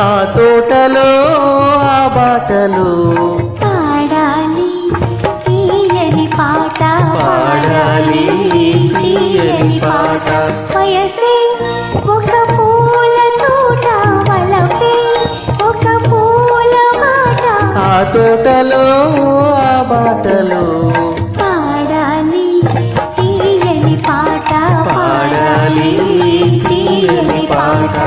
ఆ తోటలో ఆ బాటలో పాడాలి తీయని పాట, పాడాలి తీయని పాట. వయసే ఒక పూల తోట, వలపే ఒక పూల మాట. ఆ తోటలో ఆ బాటలో పాడాలి తీయని పాట, పాడాలి తీయని పాట.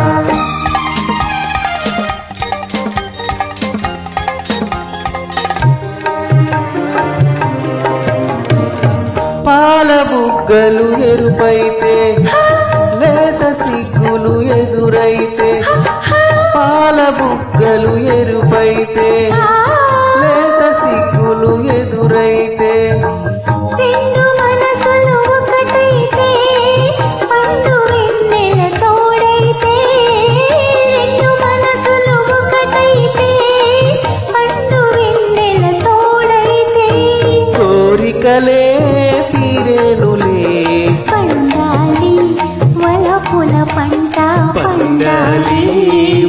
పాల బుగ్గలు ఎరుపైతే లేత సిగ్గులు ఎదురైతే, పాల బుగ్గలు ఎరుపైతే లేత సిగ్గులు ఎదురైతే, రెండు మనసులు ఒకటైతే పండు వెన్నెల తోడైతే, రెండు మనసులు ఒకటైతే పండు వెన్నెల తోడైతే, కోరికలే తీరేనులే పండాలి వలపుల పంట, పండాలి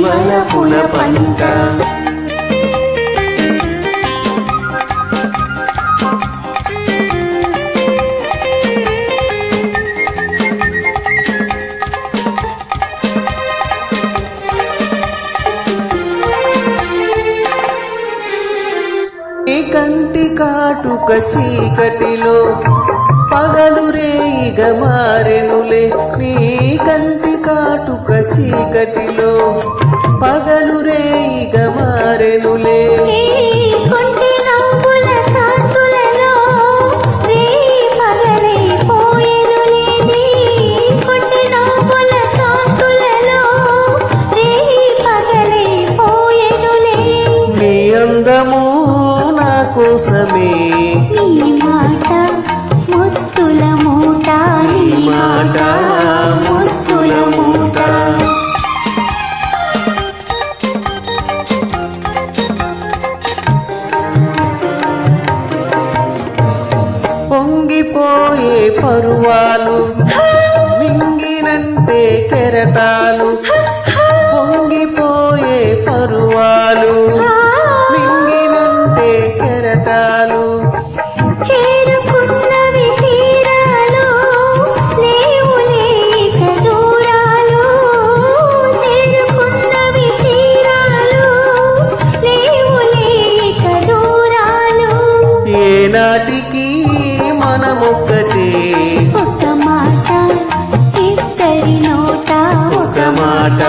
వలపుల పంట. నీ కంటి కాటుక చీకటిలో పగలు రేయిగా మారెనులే, నీ కంటి కాటుక చీకటిలో పగలు రేయిగా మారెనులే. ఈ కొంటి నవ్వుల కాంతులలో రేయి పగలైపోయెనులే, నీ కొంటి నవ్వుల కాంతులలో రేయి పగలైపోయెనులే. నీ అందము నా కోసమే, నీ మాట ముత్తుల మూట, నీ మాట ముత్తుల మూట. పొంగిపోయే పరువాలు మింగినంటే కెరటాలు, పొంగిపోయే పరువాలు మింగినంటే కెరటాలు, చేరుకున్నవి తీరాలు లేవులే ఇక దూరాలు, చేరుకున్నవి తీరాలు లేవులే ఇక దూరాలు. ఏనాటికి మనమొక్కటే, ఒక మాట ఇద్దరి నోట, ఒక మాట